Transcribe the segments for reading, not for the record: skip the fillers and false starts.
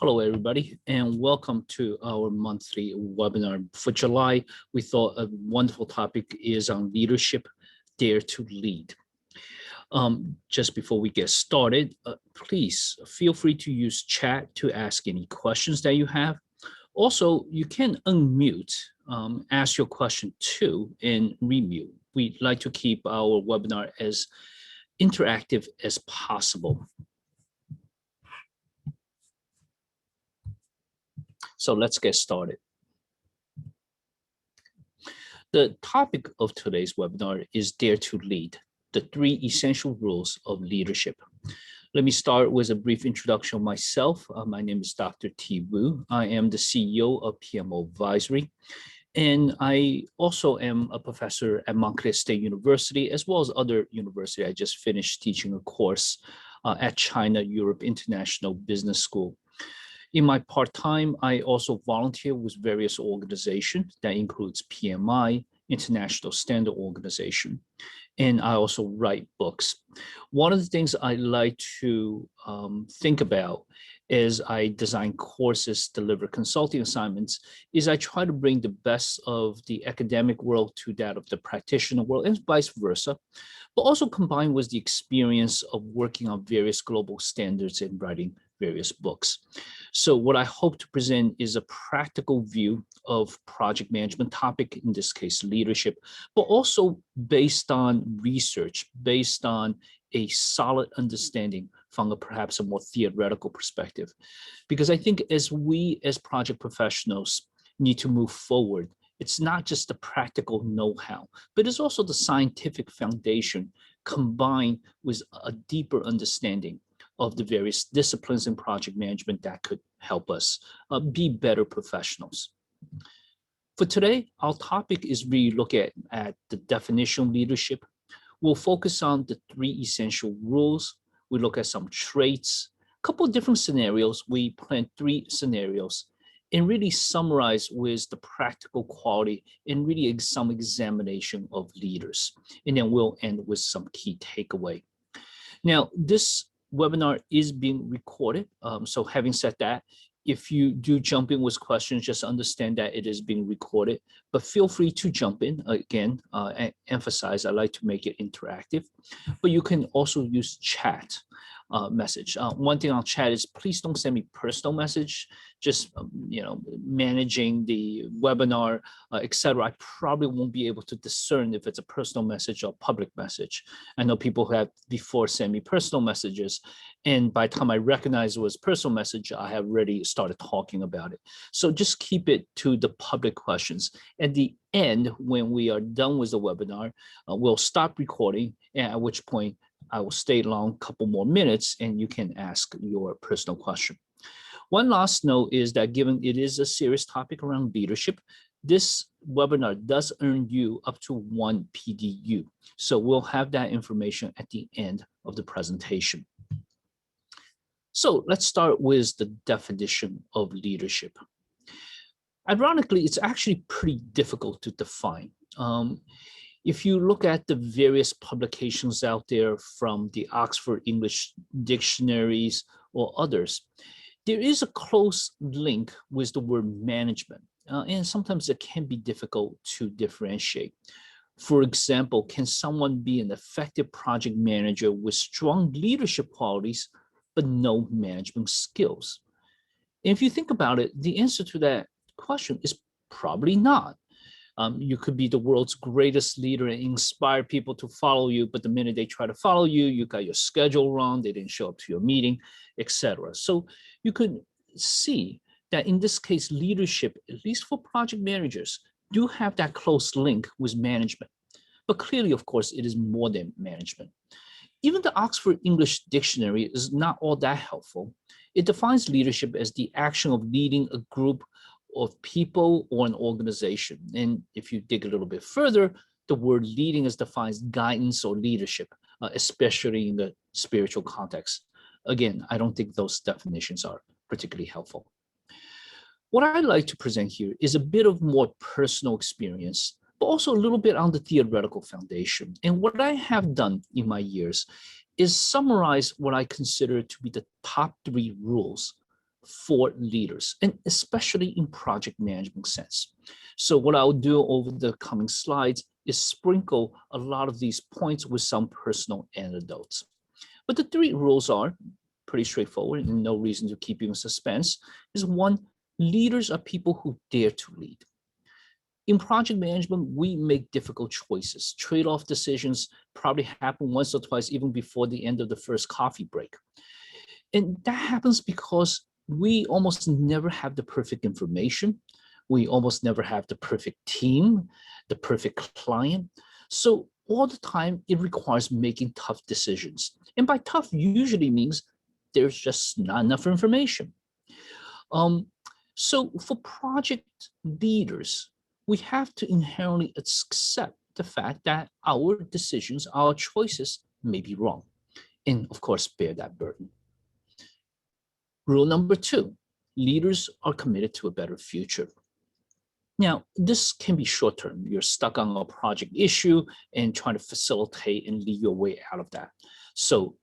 Hello, everybody, and welcome to our monthly webinar for July. We thought a wonderful topic is on leadership, dare to lead. Just before we get started, please feel free to use chat to ask any questions that you have. Also, you can unmute, ask your question too, and remute. We'd like to keep our webinar as interactive as possible. So let's get started. The topic of today's webinar is Dare to Lead, the 3 essential rules of leadership. Let me start with a brief introduction of myself. My name is Dr. T. Wu. I am the CEO of PMO Advisory, and I also am a professor at Montclair State University, as well as other universities. I just finished teaching a course at China Europe International Business School. In my part-time, I also volunteer with various organizations that includes PMI, International Standard Organization, and I also write books. One of the things I like to think about as I design courses, deliver consulting assignments, is I try to bring the best of the academic world to that of the practitioner world and vice versa, but also combined with the experience of working on various global standards and writing various books. So what I hope to present is a practical view of project management topic, in this case, leadership, but also based on research, based on a solid understanding from perhaps a more theoretical perspective. Because I think as we as project professionals need to move forward, it's not just the practical know-how, but it's also the scientific foundation combined with a deeper understanding of the various disciplines in project management that could help us be better professionals. For today, our topic is really look at the definition of leadership. We'll focus on the 3 essential rules. We look at some traits, a couple of different scenarios. We plan 3 scenarios and really summarize with the practical quality and really some examination of leaders. And then we'll end with some key takeaway. Now, this webinar is being recorded. So having said that, if you do jump in with questions, just understand that it is being recorded, but feel free to jump in. Again, emphasize, I like to make it interactive, but you can also use chat message. One thing I'll chat is please don't send me personal message, just managing the webinar, etc. I probably won't be able to discern if it's a personal message or public message. I know people who have before sent me personal messages, and by the time I recognize it was personal message, I have already started talking about it. So just keep it to the public questions. At the end, when we are done with the webinar, we'll stop recording, at which point I will stay long a couple more minutes and you can ask your personal question. One last note is that given it is a serious topic around leadership, this webinar does earn you up to 1 PDU. So we'll have that information at the end of the presentation. So let's start with the definition of leadership. Ironically, it's actually pretty difficult to define. If you look at the various publications out there from the Oxford English dictionaries or others, there is a close link with the word management, and sometimes it can be difficult to differentiate. For example, can someone be an effective project manager with strong leadership qualities, but no management skills? And if you think about it, the answer to that question is probably not. You could be the world's greatest leader and inspire people to follow you, but the minute they try to follow you, you got your schedule wrong, they didn't show up to your meeting, etc. So you could see that in this case, leadership, at least for project managers, do have that close link with management. But clearly, of course, it is more than management. Even the Oxford English Dictionary is not all that helpful. It defines leadership as the action of leading a group of people or an organization. And if you dig a little bit further, the word leading is defined as guidance or leadership, especially in the spiritual context. Again, I don't think those definitions are particularly helpful. What I'd like to present here is a bit of more personal experience, but also a little bit on the theoretical foundation. And what I have done in my years is summarize what I consider to be the top 3 rules for leaders, and especially in project management sense. So what I'll do over the coming slides is sprinkle a lot of these points with some personal anecdotes. But the three rules are pretty straightforward and no reason to keep you in suspense. Is one, leaders are people who dare to lead. In project management, we make difficult choices. Trade-off decisions probably happen once or twice, even before the end of the first coffee break. And that happens because we almost never have the perfect information. We almost never have the perfect team, the perfect client. So all the time, it requires making tough decisions. And by tough usually means there's just not enough information. So for project leaders, we have to inherently accept the fact that our decisions, our choices may be wrong, and of course, bear that burden. Rule number two, leaders are committed to a better future. Now, this can be short-term. You're stuck on a project issue and trying to facilitate and lead your way out of that. So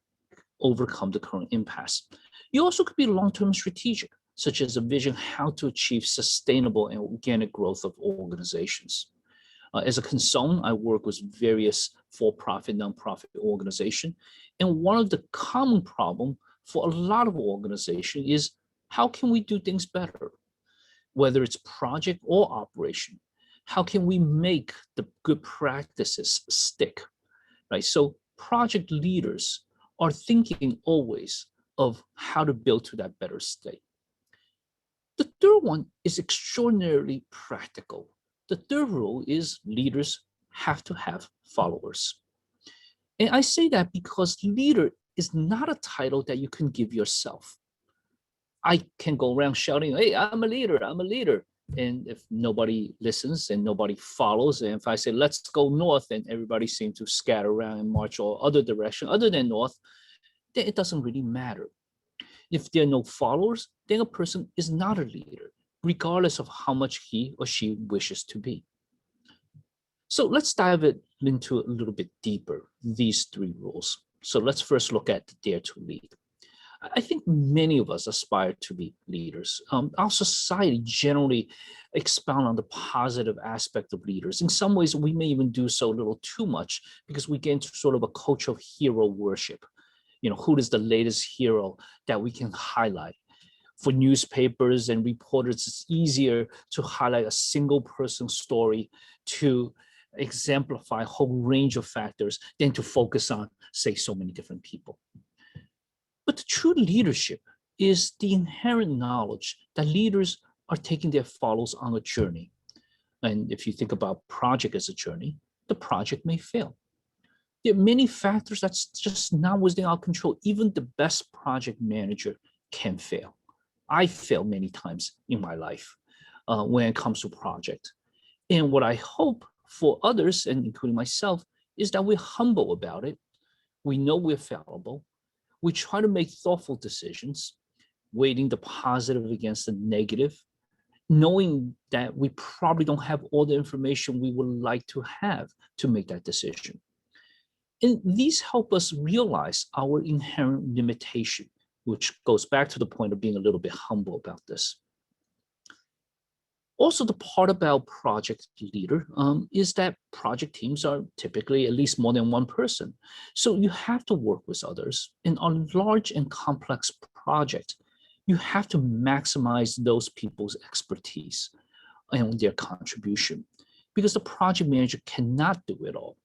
overcome the current impasse. You also could be long-term strategic, such as a vision how to achieve sustainable and organic growth of organizations. As a consultant, I work with various for-profit, nonprofit organizations. And one of the common problems for a lot of organizations is how can we do things better? Whether it's project or operation, how can we make the good practices stick, right? So project leaders are thinking always of how to build to that better state. The third one is extraordinarily practical. The third rule is leaders have to have followers. And I say that because leader is not a title that you can give yourself. I can go around shouting, hey, I'm a leader, I'm a leader. And if nobody listens and nobody follows, and if I say, let's go north, and everybody seems to scatter around and march all other direction other than north, then it doesn't really matter. If there are no followers, then a person is not a leader, regardless of how much he or she wishes to be. So let's dive into a little bit deeper, these three rules. So let's first look at dare to lead. I think many of us aspire to be leaders. Our society generally expound on the positive aspect of leaders. In some ways, we may even do so a little too much because we get into sort of a culture of hero worship. You know, who is the latest hero that we can highlight? For newspapers and reporters, it's easier to highlight a single person story to exemplify a whole range of factors than to focus on, say, so many different people. But the true leadership is the inherent knowledge that leaders are taking their followers on a journey. And if you think about project as a journey, the project may fail. There are many factors that's just not within our control. Even the best project manager can fail. I failed many times in my life when it comes to project. And what I hope for others, and including myself, is that we're humble about it. We know we're fallible. We try to make thoughtful decisions, weighting the positive against the negative, knowing that we probably don't have all the information we would like to have to make that decision. And these help us realize our inherent limitation, which goes back to the point of being a little bit humble about this. Also, the part about project leader is that project teams are typically at least more than one person. So you have to work with others. And on large and complex projects, you have to maximize those people's expertise and their contribution because the project manager cannot do it all.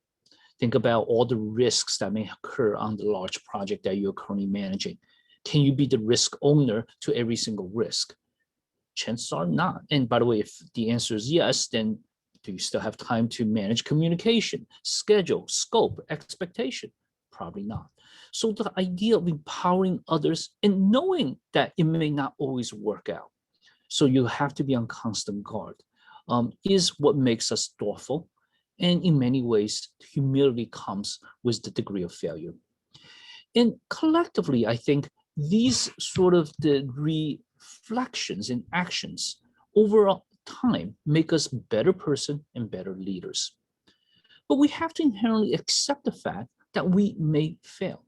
Think about all the risks that may occur on the large project that you're currently managing. Can you be the risk owner to every single risk? Chances are not. And by the way, if the answer is yes, then do you still have time to manage communication, schedule, scope, expectation? Probably not. So the idea of empowering others and knowing that it may not always work out, so you have to be on constant guard, is what makes us thoughtful. And in many ways, humility comes with the degree of failure. And collectively, I think these sort of the reflections and actions over time make us better person and better leaders. But we have to inherently accept the fact that we may fail.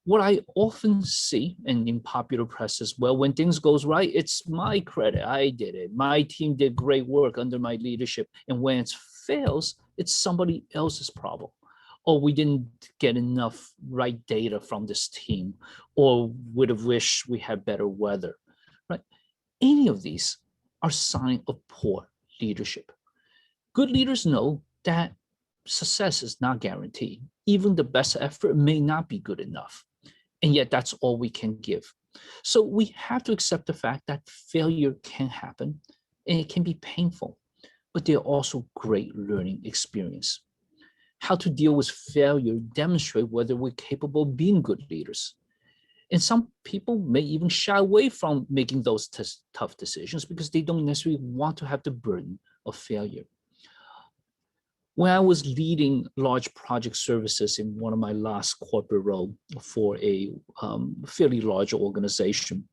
what I often see, and in popular press as well, when things goes right, it's my credit. I did it. My team did great work under my leadership. And when it fails, it's somebody else's problem. Or we didn't get enough right data from this team, or would have wished we had better weather, right? Any of these are signs of poor leadership. Good leaders know that success is not guaranteed. Even the best effort may not be good enough. And yet that's all we can give. So we have to accept the fact that failure can happen and it can be painful, but they're also great learning experience. How to deal with failure demonstrate whether we're capable of being good leaders. And some people may even shy away from making those tough decisions because they don't necessarily want to have the burden of failure. When I was leading large project services in one of my last corporate role for a fairly large organization,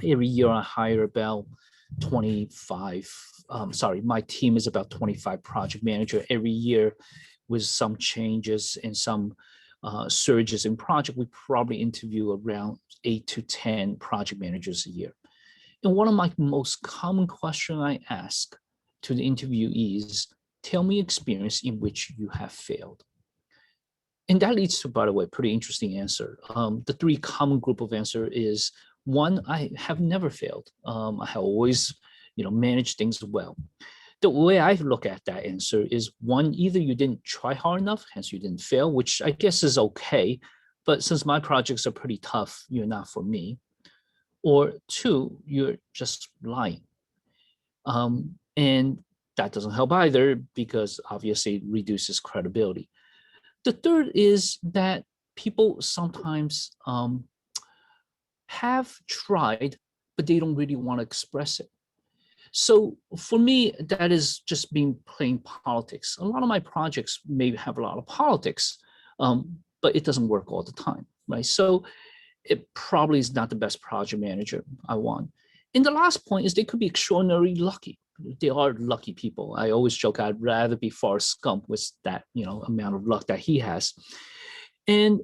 every year I hire about 25, my team is about 25 project manager every year. With some changes and some surges in project, we probably interview around 8 to 10 project managers a year. And one of my most common questions I ask to the interviewees, tell me experience in which you have failed. And that leads to, by the way, pretty interesting answer. The three common group of answer is, one, I have never failed. I have always, managed things well. The way I look at that answer is, one, either you didn't try hard enough, hence you didn't fail, which I guess is okay. But since my projects are pretty tough, you're not for me. Or two, you're just lying. And that doesn't help either because obviously it reduces credibility. The third is that people sometimes have tried, but they don't really want to express it. So for me, that is just being playing politics. A lot of my projects may have a lot of politics, but it doesn't work all the time, right? So it probably is not the best project manager I want. And the last point is they could be extraordinarily lucky. They are lucky people. I always joke I'd rather be Forrest Gump with that, amount of luck that he has. And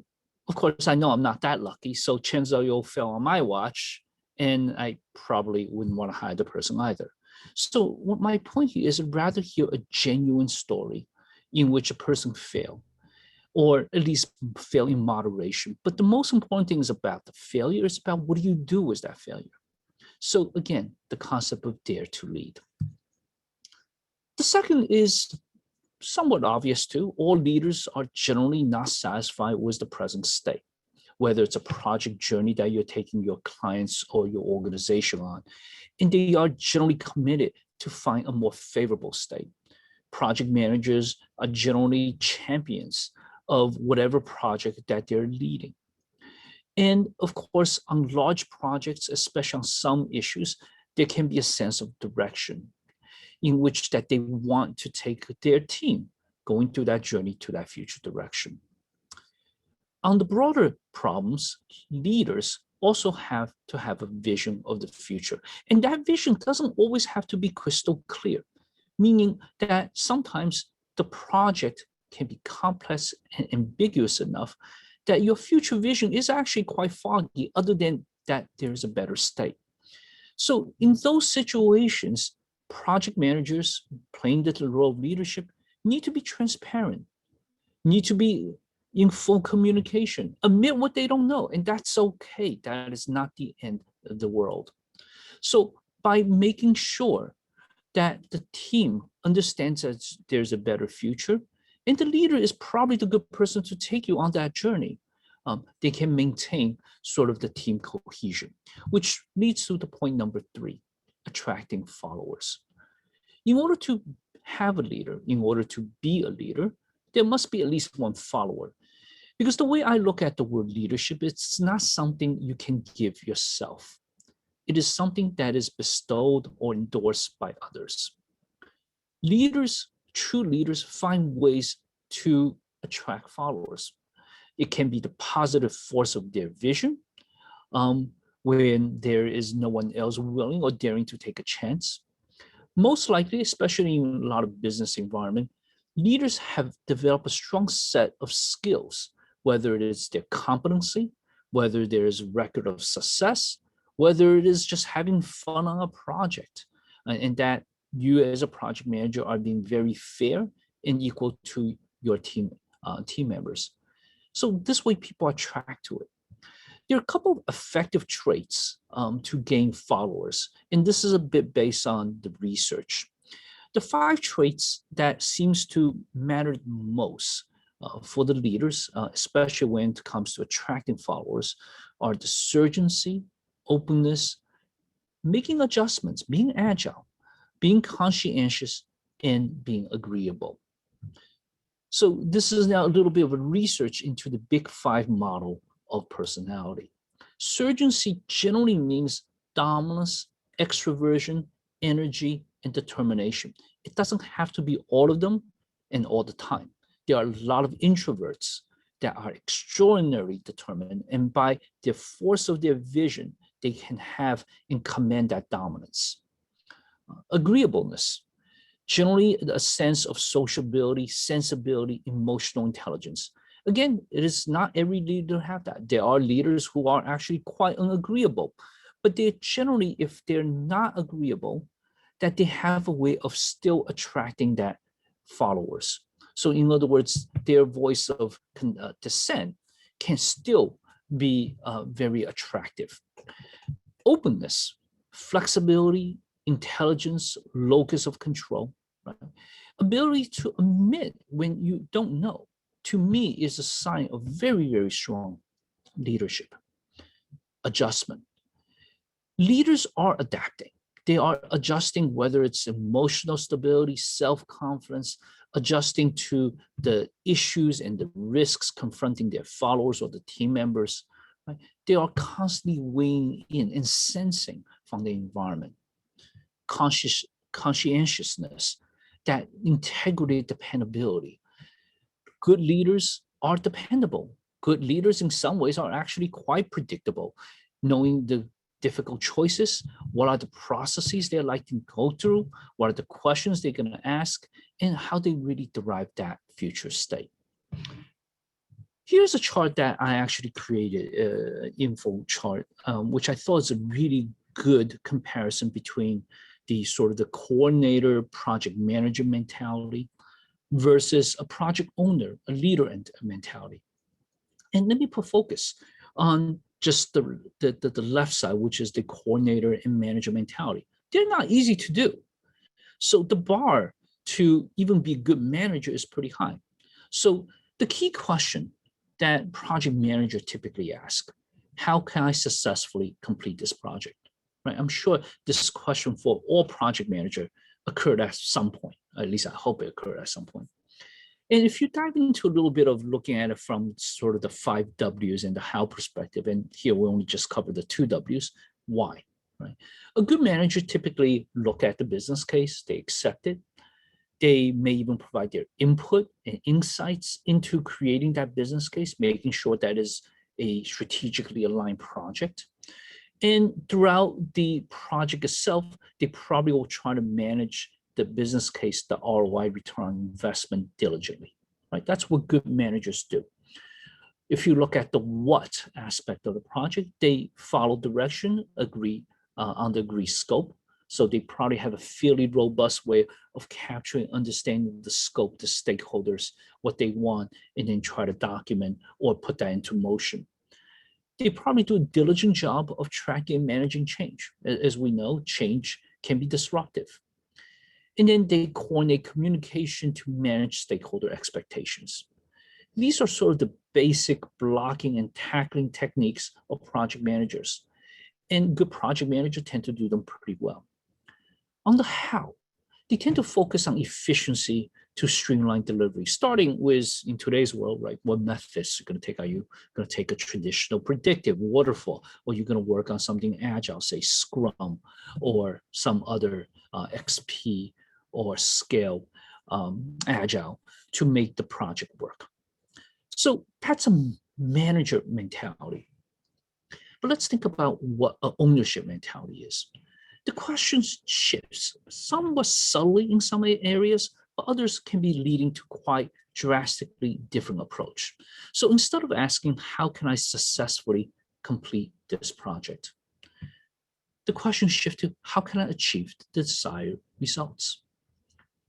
of course, I know I'm not that lucky. So chances are you'll fail on my watch, and I probably wouldn't want to hire the person either. So what my point here is rather hear a genuine story in which a person failed, or at least fail in moderation. But the most important thing is about the failure. It's about what do you do with that failure? So again, the concept of dare to lead. The second is somewhat obvious too. All leaders are generally not satisfied with the present state, whether it's a project journey that you're taking your clients or your organization on. And they are generally committed to find a more favorable state. Project managers are generally champions of whatever project that they're leading. And of course, on large projects, especially on some issues, there can be a sense of direction in which that they want to take their team going through that journey to that future direction. On the broader problems, leaders also have to have a vision of the future. And that vision doesn't always have to be crystal clear, meaning that sometimes the project can be complex and ambiguous enough that your future vision is actually quite foggy, other than that there is a better state. So in those situations, project managers playing the role of leadership need to be transparent, need to be in full communication, admit what they don't know, and that's okay. That is not the end of the world. So by making sure that the team understands that there's a better future, and the leader is probably the good person to take you on that journey, they can maintain sort of the team cohesion, which leads to the point number 3, attracting followers. In order to have a leader, in order to be a leader, there must be at least one follower. Because the way I look at the word leadership, it's not something you can give yourself. It is something that is bestowed or endorsed by others. Leaders, true leaders, find ways to attract followers. It can be the positive force of their vision, when there is no one else willing or daring to take a chance. Most likely, especially in a lot of business environment, leaders have developed a strong set of skills, whether it is their competency, whether there's a record of success, whether it is just having fun on a project, and that you as a project manager are being very fair and equal to your team members. So this way people are attracted to it. There are a couple of effective traits to gain followers, and this is a bit based on the research. The 5 traits that seems to matter most for the leaders, especially when it comes to attracting followers, are the urgency, openness, making adjustments, being agile, being conscientious, and being agreeable. So this is now a little bit of a research into the big 5 model of personality. Urgency generally means dominance, extroversion, energy, and determination. It doesn't have to be all of them and all the time. There are a lot of introverts that are extraordinarily determined, and by the force of their vision, they can have and command that dominance. Agreeableness, generally a sense of sociability, sensibility, emotional intelligence. Again, it is not every leader have that. There are leaders who are actually quite unagreeable, but they're generally, if they're not agreeable, that they have a way of still attracting that followers. So in other words, their voice of dissent can still be very attractive. Openness, flexibility, intelligence, locus of control, right? Ability to admit when you don't know, to me, is a sign of very, very strong leadership. Adjustment. Leaders are adapting. They are adjusting, whether it's emotional stability, self-confidence, adjusting to the issues and the risks confronting their followers or the team members. Right? They are constantly weighing in and sensing from the environment. Conscientiousness, that integrity, dependability. Good leaders are dependable. Good leaders in some ways are actually quite predictable, knowing the difficult choices, what are the processes they're like to go through, what are the questions they're going to ask, and how they really derive that future state. Here's a chart that I actually created, info chart, which I thought is a really good comparison between the sort of the coordinator, project manager mentality versus a project owner, a leader mentality. And let me put focus on just the left side, which is the coordinator and manager mentality. They're not easy to do. So the bar to even be a good manager is pretty high. So the key question that project manager typically ask, how can I successfully complete this project? Right? I'm sure this question for all project manager occurred at some point. At least I hope it occurred at some point. And if you dive into a little bit of looking at it from sort of the 5 W's and the how perspective, and here we only just cover the 2 W's, why? Right? A good manager typically look at the business case, they accept it. They may even provide their input and insights into creating that business case, making sure that is a strategically aligned project. And throughout the project itself, they probably will try to manage the business case, the ROI, return on investment, diligently, right? That's what good managers do. If you look at the what aspect of the project, they follow direction, agree on the agreed scope. So they probably have a fairly robust way of capturing, understanding the scope, the stakeholders, what they want, and then try to document or put that into motion. They probably do a diligent job of tracking and managing change. As we know, change can be disruptive. And then they coordinate communication to manage stakeholder expectations. These are sort of the basic blocking and tackling techniques of project managers. And good project managers tend to do them pretty well. On the how, they tend to focus on efficiency to streamline delivery, starting with, in today's world, right, what methods you're going to take. Are you going to take a traditional predictive waterfall, or you're going to work on something agile, say Scrum, or some other XP or scale agile to make the project work? So that's a manager mentality. But let's think about what an ownership mentality is. The question shifts somewhat subtly in some areas, but others can be leading to quite drastically different approach. So instead of asking, how can I successfully complete this project? The question shifts to how can I achieve the desired results?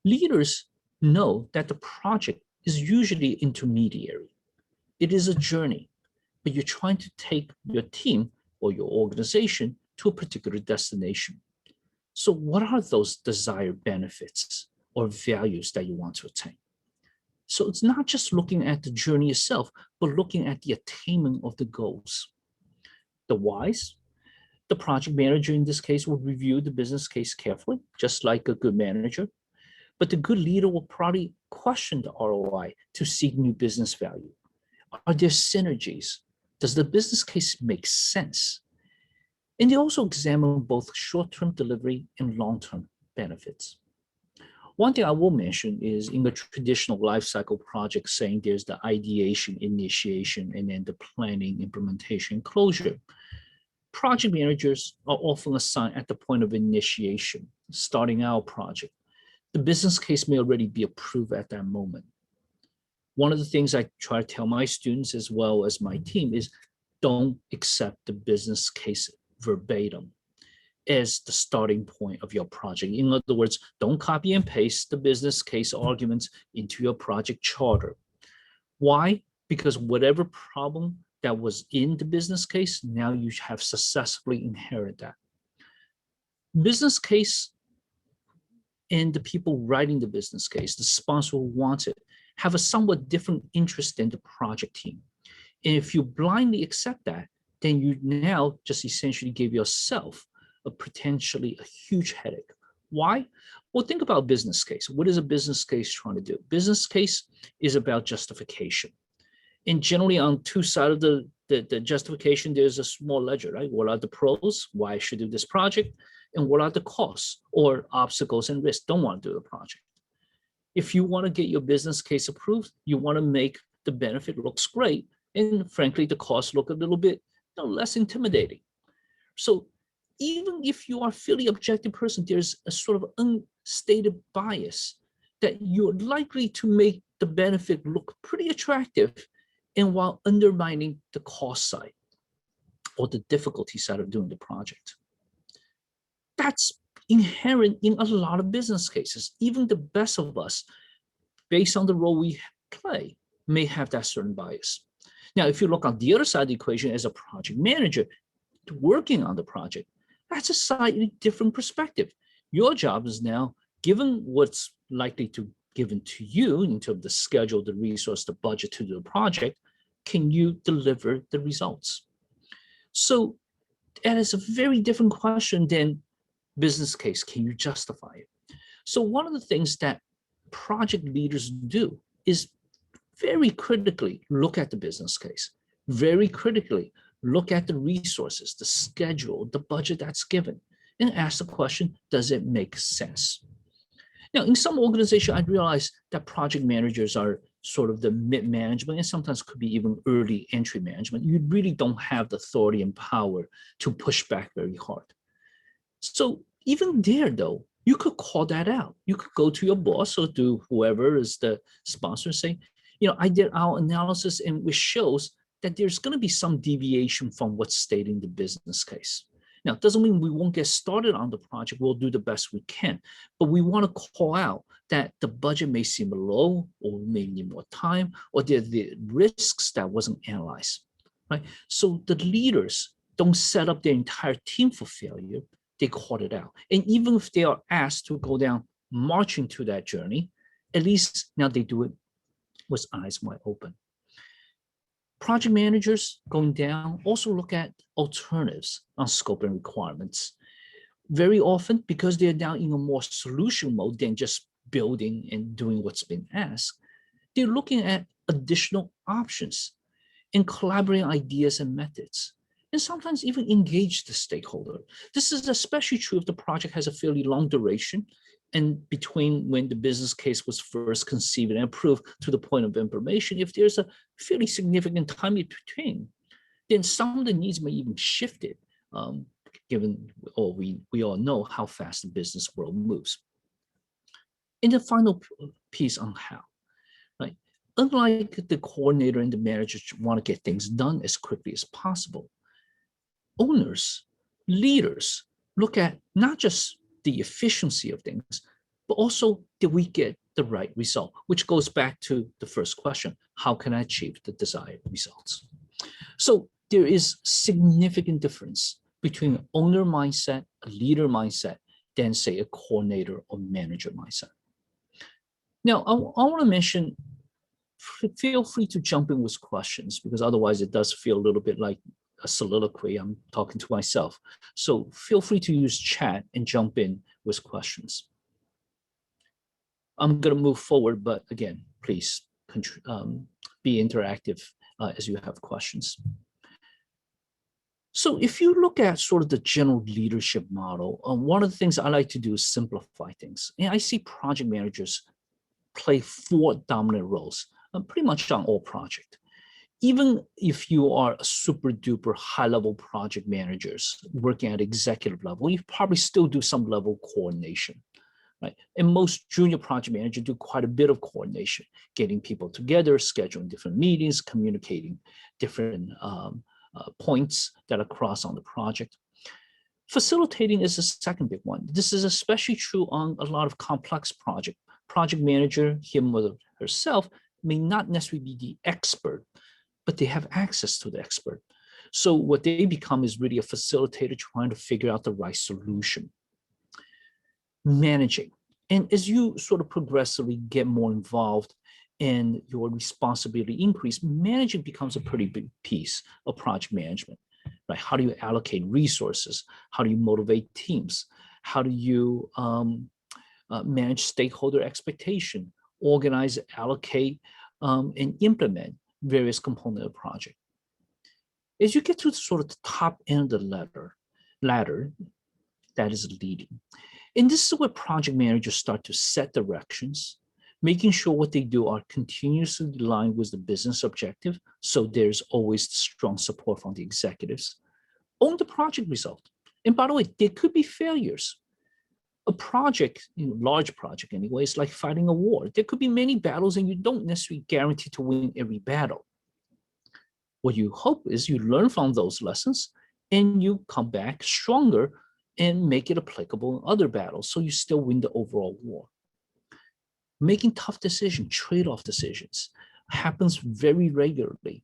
Leaders know that the project is usually intermediary. It is a journey, but you're trying to take your team or your organization to a particular destination. So what are those desired benefits or values that you want to attain? So it's not just looking at the journey itself, but looking at the attainment of the goals. The whys, the project manager in this case will review the business case carefully, just like a good manager. But the good leader will probably question the ROI to seek new business value. Are there synergies? Does the business case make sense? And they also examine both short-term delivery and long-term benefits. One thing I will mention is in the traditional life cycle project saying there's the ideation, initiation, and then the planning, implementation, closure. Project managers are often assigned at the point of initiation, starting our project. The business case may already be approved at that moment. One of the things I try to tell my students as well as my team is don't accept the business case verbatim as the starting point of your project. In other words, don't copy and paste the business case arguments into your project charter. Why? Because whatever problem that was in the business case, now you have successfully inherited that. Business case and the people writing the business case, the sponsor who wants it, have a somewhat different interest than the project team. And if you blindly accept that, then you now just essentially give yourself a potentially a huge headache. Why? Well, think about business case. What is a business case trying to do? Business case is about justification. And generally on two sides of the justification, there's a small ledger, right? What are the pros? Why I should do this project? And what are the costs or obstacles and risks? Don't want to do the project. If you want to get your business case approved, you want to make the benefit looks great. And frankly, the costs look a little bit less intimidating. So even if you are a fairly objective person, there's a sort of unstated bias that you're likely to make the benefit look pretty attractive and while undermining the cost side or the difficulty side of doing the project. That's inherent in a lot of business cases. Even the best of us, based on the role we play, may have that certain bias. Now, if you look on the other side of the equation as a project manager working on the project, that's a slightly different perspective. Your job is now, given what's likely to given to you in terms of the schedule, the resource, the budget to do the project, can you deliver the results? So that is a very different question than business case. Can you justify it? So one of the things that project leaders do is very critically look at the business case, very critically look at the resources, the schedule, the budget that's given, and ask the question, does it make sense? Now, in some organizations, I realize that project managers are sort of the mid-management and sometimes could be even early entry management. You really don't have the authority and power to push back very hard. So even there, though, you could call that out. You could go to your boss or to whoever is the sponsor and say, I did our analysis and which shows that there's going to be some deviation from what's stated in the business case. Now, it doesn't mean we won't get started on the project. We'll do the best we can, but we want to call out that the budget may seem low or may need more time, or there are the risks that wasn't analyzed, right? So the leaders don't set up their entire team for failure. They call it out. And even if they are asked to go down marching to that journey, at least now they do it with eyes wide open. Project managers going down also look at alternatives on scope and requirements. Very often, because they're now in a more solution mode than just building and doing what's been asked, they're looking at additional options and collaborating ideas and methods, and sometimes even engage the stakeholder. This is especially true if the project has a fairly long duration and between when the business case was first conceived and approved to the point of implementation. If there's a fairly significant time in between, then some of the needs may even shift it, given we all know how fast the business world moves. And the final piece on how, right? Unlike the coordinator and the manager want to get things done as quickly as possible, owners, leaders look at not just the efficiency of things, but also did we get the right result, which goes back to the first question, how can I achieve the desired results? So there is significant difference between an owner mindset, a leader mindset, than say a coordinator or manager mindset. Now, I want to mention, feel free to jump in with questions, because otherwise it does feel a little bit like a soliloquy. I'm talking to myself. So feel free to use chat and jump in with questions. I'm going to move forward, but again, please be interactive as you have questions. So if you look at sort of the general leadership model, one of the things I like to do is simplify things. And I see project managers play 4 dominant roles, pretty much on all projects. Even if you are a super duper high level project managers working at executive level, you probably still do some level of coordination, right? And most junior project managers do quite a bit of coordination, getting people together, scheduling different meetings, communicating different points that are crossed on the project. Facilitating is the second big one. This is especially true on a lot of complex projects. Project manager, him or herself, may not necessarily be the expert, but they have access to the expert. So what they become is really a facilitator trying to figure out the right solution. Managing. And as you sort of progressively get more involved and your responsibility increase, managing becomes a pretty big piece of project management, right? How do you allocate resources? How do you motivate teams? How do you manage stakeholder expectation, organize, allocate, and implement various components of the project? As you get to sort of the top end of the ladder, that is leading. And this is where project managers start to set directions, making sure what they do are continuously aligned with the business objective, so there's always strong support from the executives. Own the project result. And by the way, there could be failures. A project, large project anyway, is like fighting a war. There could be many battles and you don't necessarily guarantee to win every battle. What you hope is you learn from those lessons and you come back stronger and make it applicable in other battles, so you still win the overall war. Making tough decisions, trade-off decisions, happens very regularly.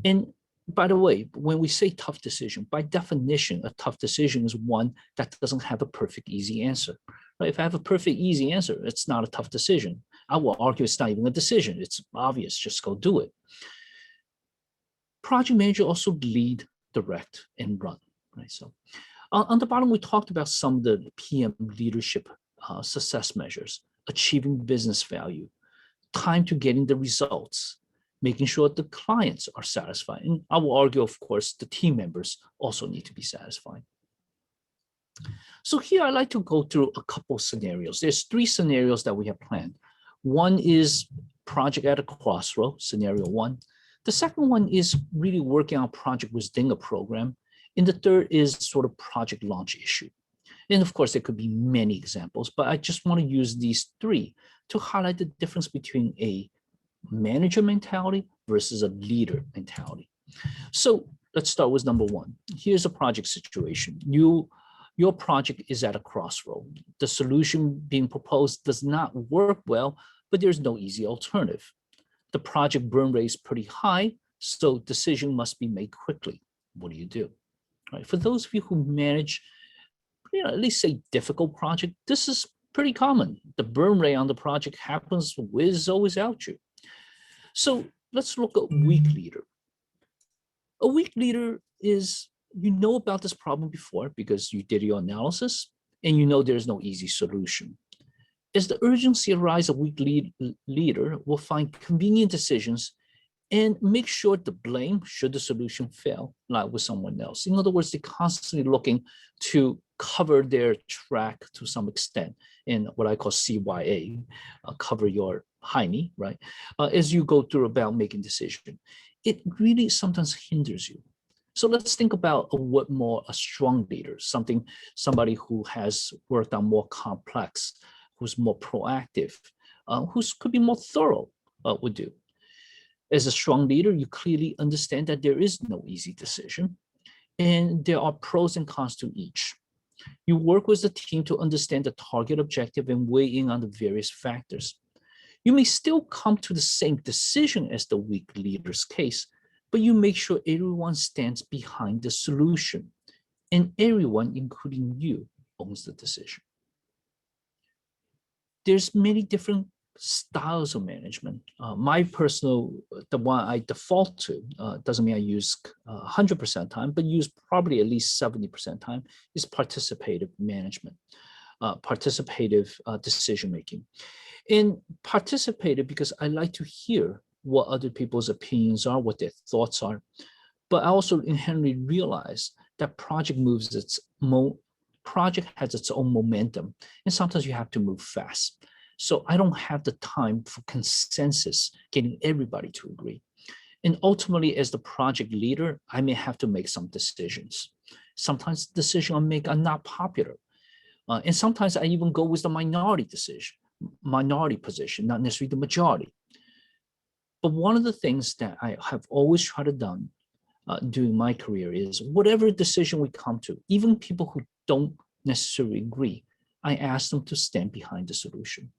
And by the way, when we say tough decision, by definition, a tough decision is one that doesn't have a perfect, easy answer. Right? If I have a perfect, easy answer, it's not a tough decision. I will argue it's not even a decision. It's obvious, just go do it. Project manager also lead, direct, and run. Right? So on the bottom, we talked about some of the PM leadership success measures, achieving business value, time to getting the results, making sure the clients are satisfied. And I will argue, of course, the team members also need to be satisfied. So here I like to go through a couple scenarios. There's 3 scenarios that we have planned. One is project at a crossroad, scenario 1. The second one is really working on a project within a program. And the third is sort of project launch issue. And of course, there could be many examples, but I just want to use these 3 to highlight the difference between a manager mentality versus a leader mentality. So let's start with number 1. Here's a project situation. Your project is at a crossroad. The solution being proposed does not work well, but there's no easy alternative. The project burn rate is pretty high, so decision must be made quickly. What do you do? Right? For those of you who manage, at least say difficult project, this is pretty common. The burn rate on the project happens whiz always out you. So let's look at weak leader. A weak leader is, you know about this problem before because you did your analysis and you know there's no easy solution. As the urgency arises, a weak leader will find convenient decisions and make sure the blame, should the solution fail, lie with someone else. In other words, they're constantly looking to cover their track to some extent in what I call CYA, cover your hiney, right? As you go through about making decision, it really sometimes hinders you. So let's think about what more a strong leader, somebody who has worked on more complex, who's more proactive, who could be more thorough would do. As a strong leader, you clearly understand that there is no easy decision. and there are pros and cons to each. You work with the team to understand the target objective and weigh in on the various factors. You may still come to the same decision as the weak leader's case, but you make sure everyone stands behind the solution, and everyone, including you, owns the decision. There's many different styles of management. My personal, the one I default to, doesn't mean I use 100% time, but use probably at least 70% time, is participative management, participative decision-making. And participative because I like to hear what other people's opinions are, what their thoughts are, but I also inherently realize that project has its own momentum, and sometimes you have to move fast. So I don't have the time for consensus, getting everybody to agree. And ultimately, as the project leader, I may have to make some decisions. Sometimes the decisions I make are not popular. And sometimes I even go with the minority position, not necessarily the majority. But one of the things that I have always tried to do during my career is whatever decision we come to, even people who don't necessarily agree, I ask them to stand behind the solution.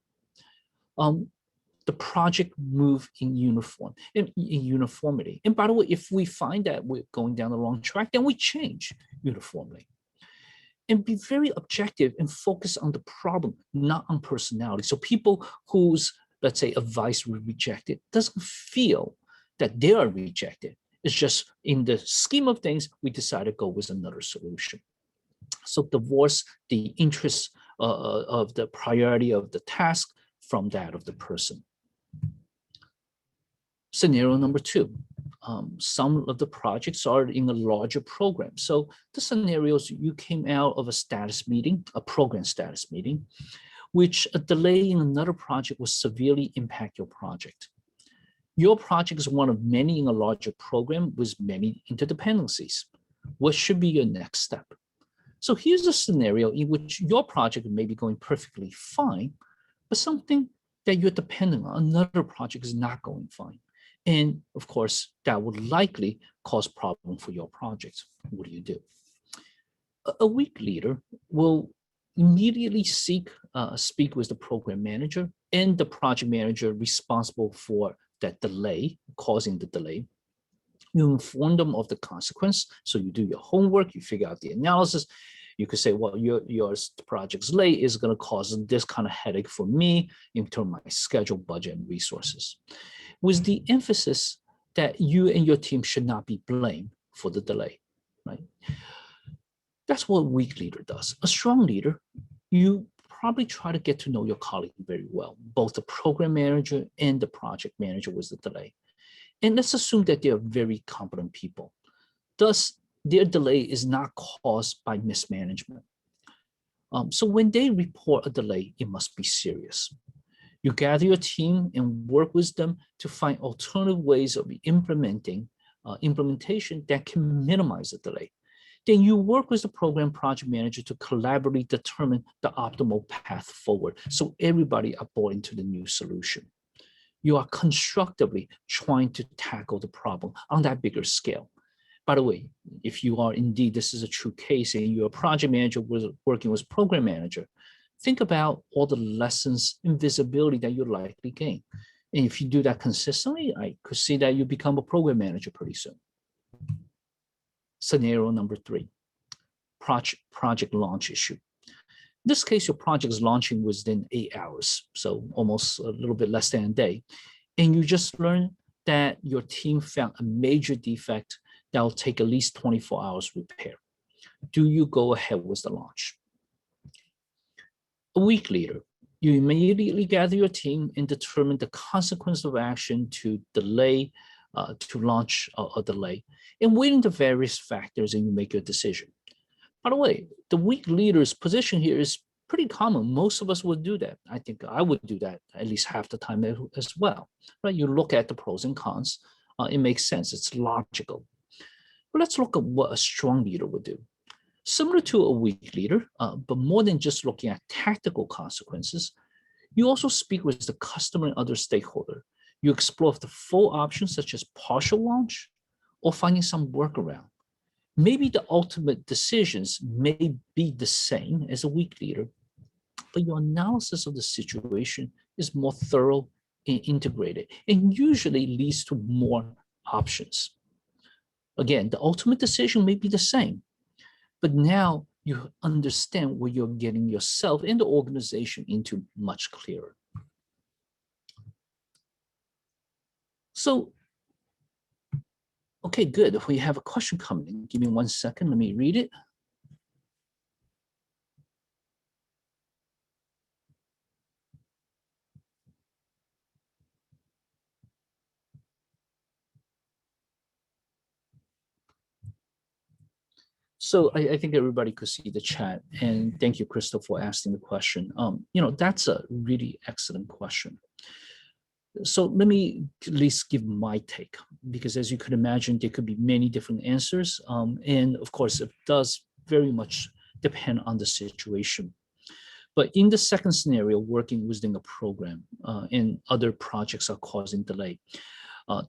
The project move in uniformity. And by the way, if we find that we're going down the wrong track, then we change uniformly. And be very objective and focus on the problem, not on personality. So people whose, let's say, advice we rejected doesn't feel that they are rejected. It's just in the scheme of things, we decided to go with another solution. So divorce the interest of the priority of the task from that of the person. Scenario number two, some of the projects are in a larger program. So the scenarios, you came out of a status meeting, a program status meeting, which a delay in another project will severely impact your project. Your project is one of many in a larger program with many interdependencies. What should be your next step? So here's a scenario in which your project may be going perfectly fine, but something that you're dependent on, another project is not going fine. And of course, that would likely cause problem for your project. What do you do? A weak leader will immediately speak with the program manager and the project manager responsible for that delay, causing the delay. You inform them of the consequence. So you do your homework, you figure out the analysis. You could say, well, your project's late is going to cause this kind of headache for me in terms of my schedule, budget, and resources, with the emphasis that you and your team should not be blamed for the delay, right? That's what a weak leader does. A strong leader, you probably try to get to know your colleague very well, both the program manager and the project manager with the delay. And let's assume that they are very competent people. Thus, their delay is not caused by mismanagement. So when they report a delay, it must be serious. You gather your team and work with them to find alternative ways of implementation that can minimize the delay. Then you work with the program project manager to collaboratively determine the optimal path forward so everybody are bought into the new solution. You are constructively trying to tackle the problem on that bigger scale. By the way, if you are indeed, this is a true case, and you're a project manager working with program manager, think about all the lessons and visibility that you likely gain. And if you do that consistently, I could see that you become a program manager pretty soon. Scenario number three, project launch issue. In this case, your project is launching within 8 hours, so almost a little bit less than a day. And you just learned that your team found a major defect that will take at least 24 hours repair. Do you go ahead with the launch? A week later, you immediately gather your team and determine the consequence of action to delay, to launch a delay, and weighing the various factors, and you make your decision. By the way, the weak leader's position here is pretty common. Most of us would do that. I think I would do that at least half the time as well, right? You look at the pros and cons. It makes sense. It's logical. But let's look at what a strong leader would do. Similar to a weak leader, but more than just looking at tactical consequences, you also speak with the customer and other stakeholder. You explore the full options such as partial launch or finding some workaround. Maybe the ultimate decisions may be the same as a weak leader, but your analysis of the situation is more thorough and integrated, and usually leads to more options. Again, the ultimate decision may be the same, but now you understand what you're getting yourself and the organization into much clearer. So, okay, good. We have a question coming in. Give me 1 second. Let me read it. So I think everybody could see the chat, and thank you, Crystal, for asking the question. That's a really excellent question. So let me at least give my take, because as you could imagine, there could be many different answers. And of course, it does very much depend on the situation. But in the second scenario, working within a program and other projects are causing delay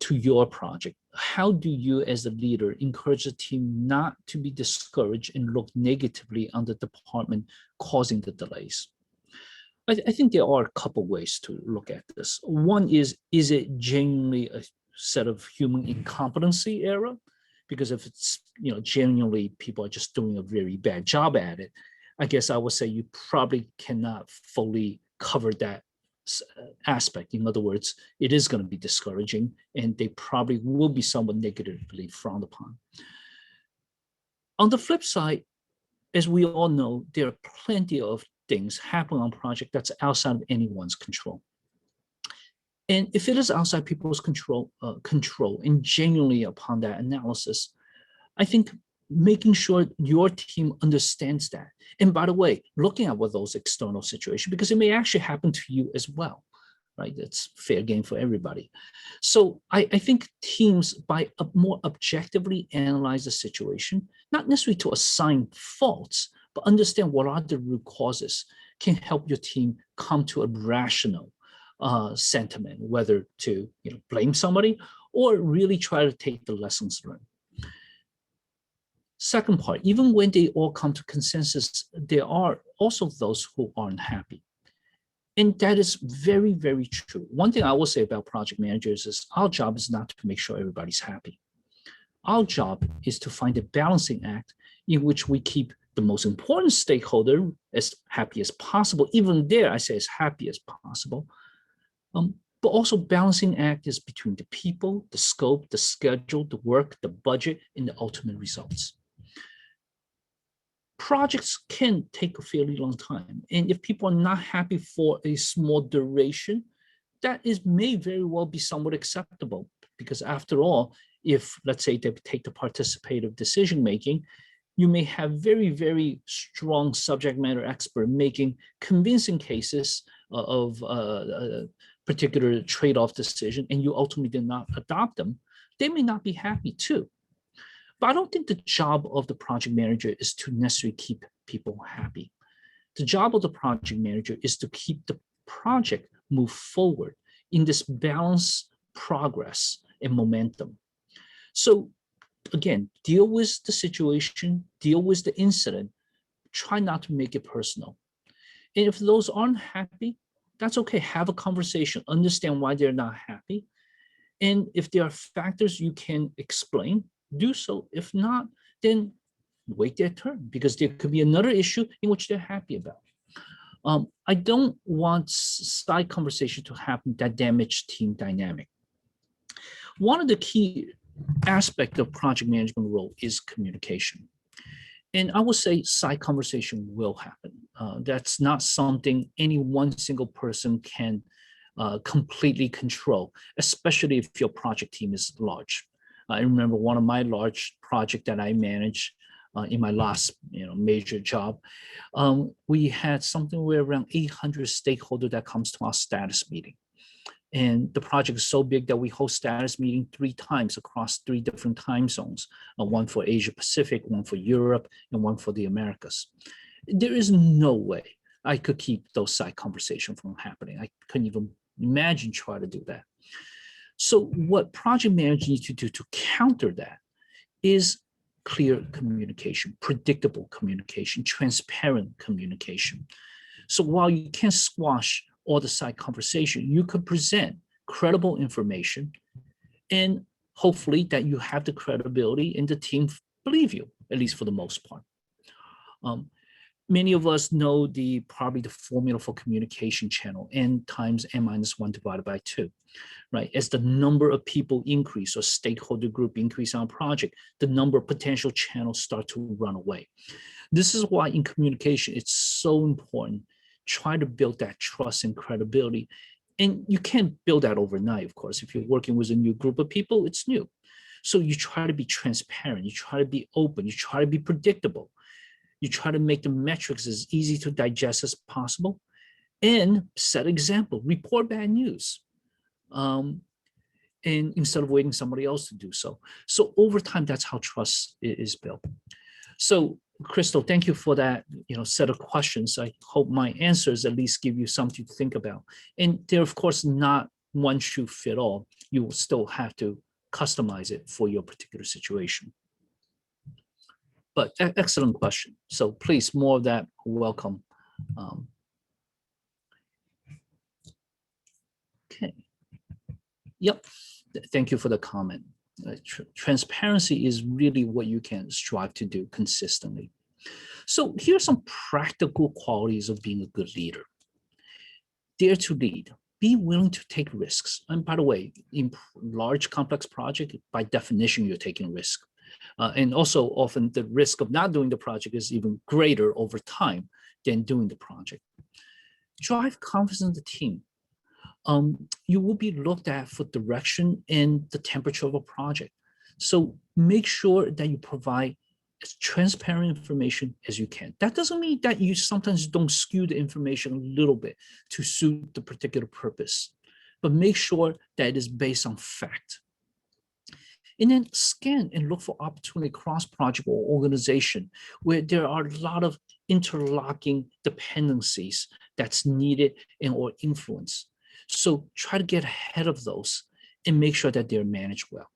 to your project, how do you as a leader encourage the team not to be discouraged and look negatively on the department causing the delays? I think there are a couple ways to look at this. One is it genuinely a set of human incompetency error? Because if it's, genuinely people are just doing a very bad job at it, I guess I would say you probably cannot fully cover that aspect. In other words, it is going to be discouraging, and they probably will be somewhat negatively frowned upon. On the flip side, as we all know, there are plenty of things happen on project that's outside of anyone's control. And if it is outside people's control, and genuinely upon that analysis, I think making sure your team understands that. And by the way, looking at what those external situations, because it may actually happen to you as well, right? It's fair game for everybody. So I think teams, by more objectively analyze the situation, not necessarily to assign faults, but understand what are the root causes, can help your team come to a rational sentiment, whether to blame somebody or really try to take the lessons learned. Second part, even when they all come to consensus, there are also those who aren't happy. And that is very, very true. One thing I will say about project managers is our job is not to make sure everybody's happy. Our job is to find a balancing act in which we keep the most important stakeholder as happy as possible. Even there, I say as happy as possible. But also balancing act is between the people, the scope, the schedule, the work, the budget, and the ultimate results. Projects can take a fairly long time. And if people are not happy for a small duration, that may very well be somewhat acceptable. Because after all, if let's say they take the participative decision-making, you may have very, very strong subject matter expert making convincing cases of a particular trade-off decision, and you ultimately did not adopt them. They may not be happy too. But I don't think the job of the project manager is to necessarily keep people happy. The job of the project manager is to keep the project move forward in this balanced progress and momentum. So again, deal with the situation, deal with the incident, try not to make it personal. And if those aren't happy, that's okay. Have a conversation, understand why they're not happy. And if there are factors you can explain, do so. If not, then wait their turn, because there could be another issue in which they're happy about. I don't want side conversation to happen that damage team dynamic. One of the key aspects of project management role is communication. And I would say side conversation will happen. That's not something any one single person can completely control, especially if your project team is large. I remember one of my large projects that I managed in my last major job. We had something where around 800 stakeholders that comes to our status meeting. And the project is so big that we host status meeting 3 times across 3 different time zones, one for Asia Pacific, one for Europe, and one for the Americas. There is no way I could keep those side conversations from happening. I couldn't even imagine trying to do that. So what project managers need to do to counter that is clear communication, predictable communication, transparent communication. So while you can't squash all the side conversation, you could present credible information, and hopefully that you have the credibility and the team believe you, at least for the most part. Many of us know probably the formula for communication channel, n times n-1 divided by 2, right? As the number of people increase or stakeholder group increase on a project, the number of potential channels start to run away. This is why in communication, it's so important. Try to build that trust and credibility. And you can't build that overnight, of course. If you're working with a new group of people, it's new. So you try to be transparent, you try to be open, you try to be predictable. You try to make the metrics as easy to digest as possible, and set example, report bad news. And instead of waiting somebody else to do so. So over time, that's how trust is built. So Crystal, thank you for that set of questions. I hope my answers at least give you something to think about. And they're, of course, not one shoe fit all. You will still have to customize it for your particular situation. But excellent question. So please, more of that, welcome. Okay. Yep. Thank you for the comment. Transparency is really what you can strive to do consistently. So here's some practical qualities of being a good leader. Dare to lead. Be willing to take risks. And by the way, in large complex project, by definition, you're taking risk. And also often the risk of not doing the project is even greater over time than doing the project. Drive confidence in the team. You will be looked at for direction and the temperature of a project. So make sure that you provide as transparent information as you can. That doesn't mean that you sometimes don't skew the information a little bit to suit the particular purpose, but make sure that it is based on fact. And then scan and look for opportunity across project or organization where there are a lot of interlocking dependencies that's needed and or influence. So try to get ahead of those and make sure that they're managed well.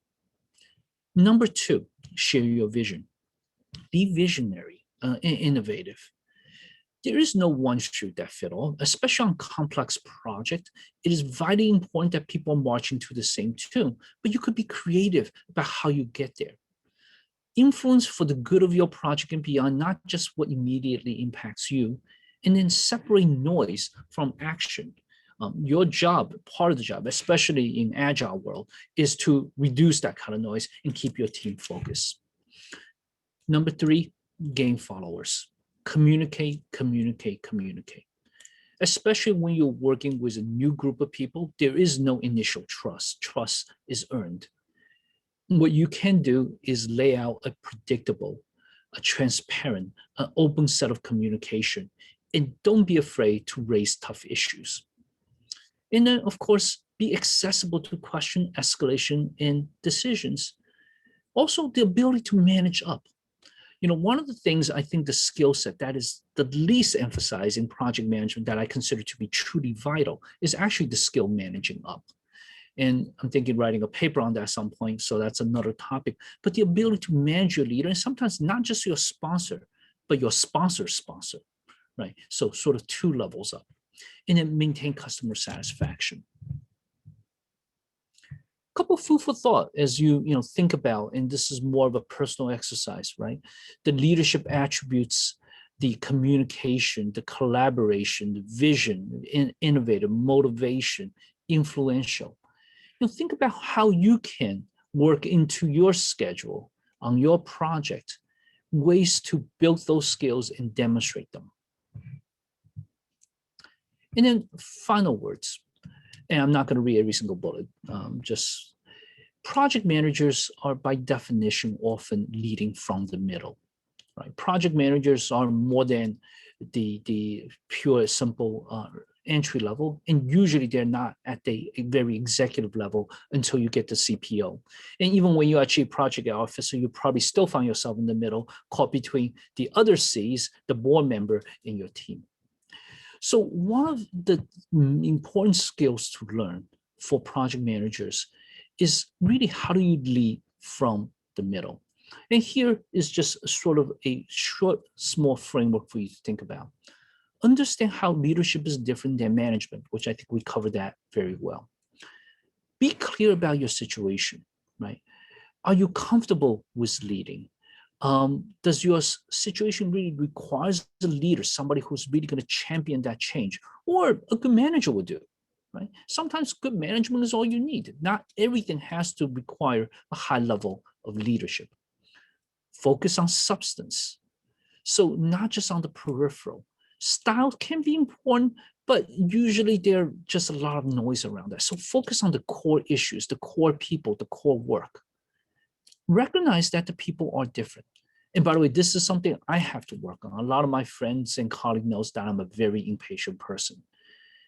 Number 2, share your vision. Be visionary and innovative. There is no one shoe that fit all, especially on complex project. It is vitally important that people are marching to the same tune, but you could be creative about how you get there. Influence for the good of your project and beyond, not just what immediately impacts you, and then separate noise from action. Your job, part of the job, especially in agile world, is to reduce that kind of noise and keep your team focused. Number 3, gain followers. Communicate, communicate, communicate. Especially when you're working with a new group of people, there is no initial trust. Trust is earned. What you can do is lay out a predictable, a transparent, an open set of communication, and don't be afraid to raise tough issues. And then, of course, be accessible to question, escalation, and decisions. Also, the ability to manage up. One of the things I think the skill set that is the least emphasized in project management that I consider to be truly vital is actually the skill managing up. And I'm thinking writing a paper on that at some point, so that's another topic. But the ability to manage your leader, and sometimes not just your sponsor, but your sponsor's sponsor, right? So sort of 2 levels up. And then maintain customer satisfaction. Couple food for thought as you think about, and this is more of a personal exercise, right? The leadership attributes, the communication, the collaboration, the vision, innovative, motivation, influential. Think about how you can work into your schedule on your project, ways to build those skills and demonstrate them. And then final words. And I'm not going to read every single bullet. Just project managers are by definition often leading from the middle, right? Project managers are more than the pure, simple entry level, and usually they're not at the very executive level until you get the CPO. And even when you achieve project officer, you probably still find yourself in the middle, caught between the other C's, the board member, and your team. So one of the important skills to learn for project managers is really how do you lead from the middle? And here is just sort of a short, small framework for you to think about. Understand how leadership is different than management, which I think we covered that very well. Be clear about your situation, right? Are you comfortable with leading? Does your situation really requires a leader, somebody who's really going to champion that change, or a good manager would do, right? Sometimes good management is all you need. Not everything has to require a high level of leadership. Focus on substance. So not just on the peripheral. Style can be important, but usually there are just a lot of noise around that. So focus on the core issues, the core people, the core work. Recognize that the people are different. And by the way, this is something I have to work on. A lot of my friends and colleagues knows that I'm a very impatient person.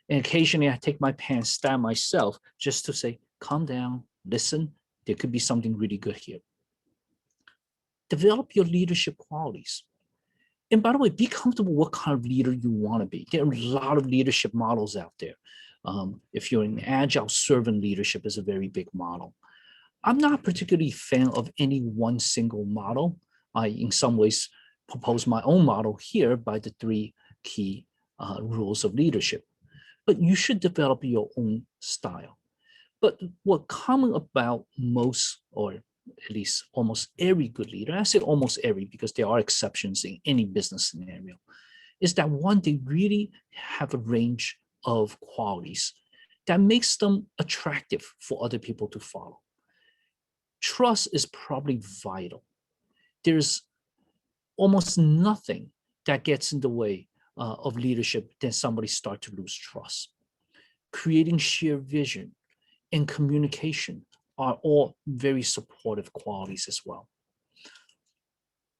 And occasionally I take my pen, stab myself just to say, calm down, listen, there could be something really good here. Develop your leadership qualities. And by the way, be comfortable what kind of leader you want to be. There are a lot of leadership models out there. If you're an agile servant leadership is a very big model. I'm not particularly a fan of any one single model. I, in some ways, propose my own model here by the three key rules of leadership. But you should develop your own style. But what common about most, or at least almost every good leader, I say almost every because there are exceptions in any business scenario, is that one, they really have a range of qualities that makes them attractive for other people to follow. Trust is probably vital. There's almost nothing that gets in the way of leadership than somebody start to lose trust. Creating shared vision and communication are all very supportive qualities as well.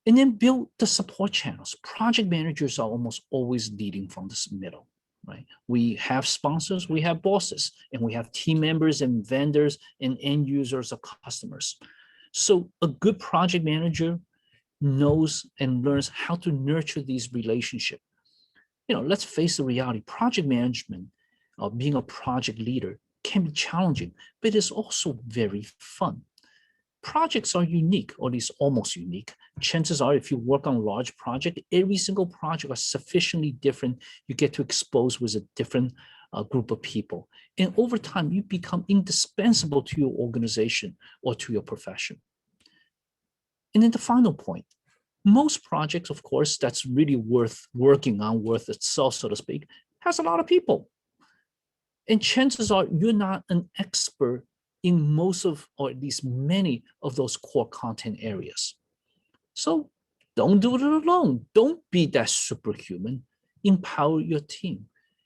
And then build the support channels. Project managers are almost always leading from this middle, right? We have sponsors, we have bosses, and we have team members and vendors and end users or customers. So a good project manager knows and learns how to nurture these relationships. Let's face the reality, project management, being a project leader can be challenging, but it's also very fun. Projects are unique, or at least almost unique. Chances are, if you work on a large project, every single project is sufficiently different. You get to expose with a different group of people. And over time, you become indispensable to your organization or to your profession. And then the final point, most projects, of course, that's really worth working on, worth itself, so to speak, has a lot of people. And chances are you're not an expert in most of, or at least many of those core content areas. So don't do it alone. Don't be that superhuman. Empower your team.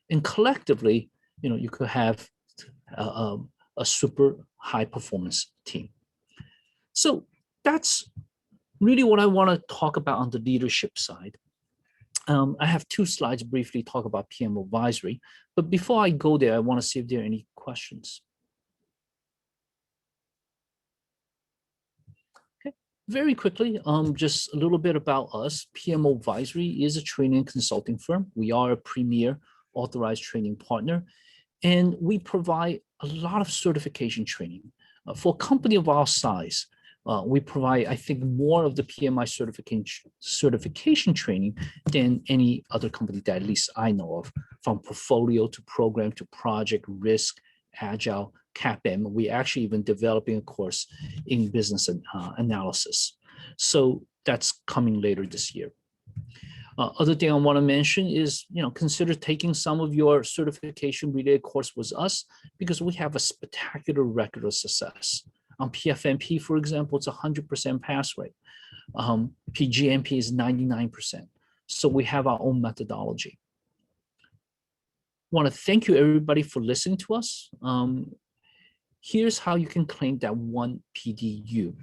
And collectively, you could have a super high performance team. So that's really what I want to talk about on the leadership side. I have two slides briefly talk about PM advisory, but before I go there, I want to see if there are any questions. Okay, very quickly, just a little bit about us. PM Advisory is a training and consulting firm. We are a premier authorized training partner, and we provide a lot of certification training. For a company of our size, we provide, I think, more of the PMI certification training than any other company that at least I know of, from portfolio to program to project, risk, agile, CAPM. We actually even developing a course in business analysis. So that's coming later this year. Other thing I want to mention is, consider taking some of your certification related course with us, because we have a spectacular record of success. On PFMP, for example, it's 100% pass rate. PGMP is 99%. So we have our own methodology. Want to thank you everybody for listening to us. Here's how you can claim that one PDU.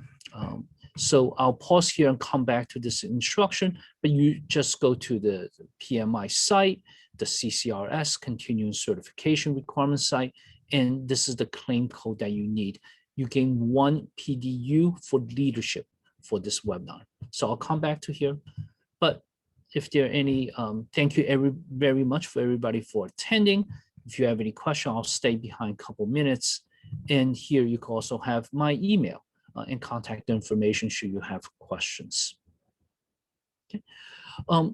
So I'll pause here and come back to this instruction, but you just go to the PMI site, the CCRS, continuing certification requirement site, and this is the claim code that you need. You gain one PDU for leadership for this webinar. So I'll come back to here, but if there are any, thank you very much for everybody for attending. If you have any question, I'll stay behind a couple minutes. And here you can also have my email. and contact information should you have questions. Okay.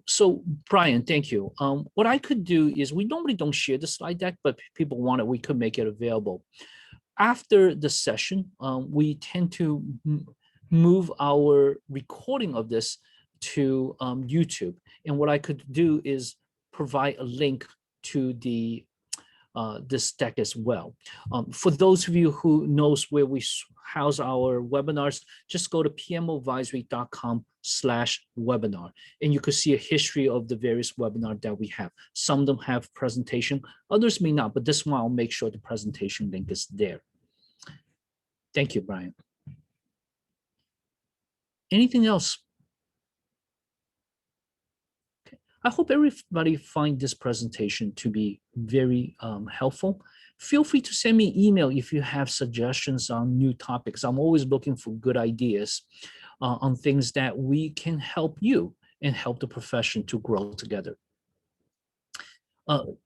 So Brian, thank you. What I could do is, we normally don't share the slide deck, but people want it, we could make it available. After the session, we tend to move our recording of this to YouTube. And what I could do is provide a link to the this deck as well. For those of you who knows where we house our webinars, just go to pmoadvisory.com/webinar, and you could see a history of the various webinars that we have. Some of them have presentation, others may not, but this one I'll make sure the presentation link is there. Thank you, Brian. Anything else? Okay. I hope everybody find this presentation to be very helpful. Feel free to send me an email if you have suggestions on new topics. I'm always looking for good ideas on things that we can help you and help the profession to grow together.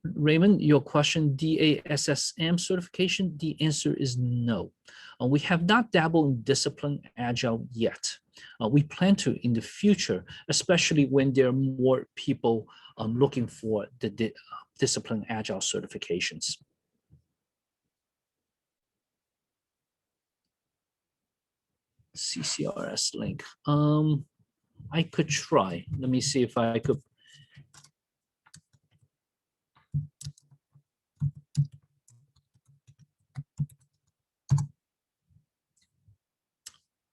Raymond, your question, DASSM certification, the answer is no. We have not dabbled in discipline agile yet. We plan to in the future, especially when there are more people looking for the discipline agile certifications. CCRS link. I could try. Let me see if I could.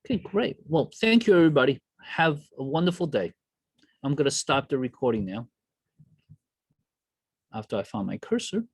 Okay, great. Well, thank you, everybody. Have a wonderful day. I'm going to stop the recording now after I found my cursor.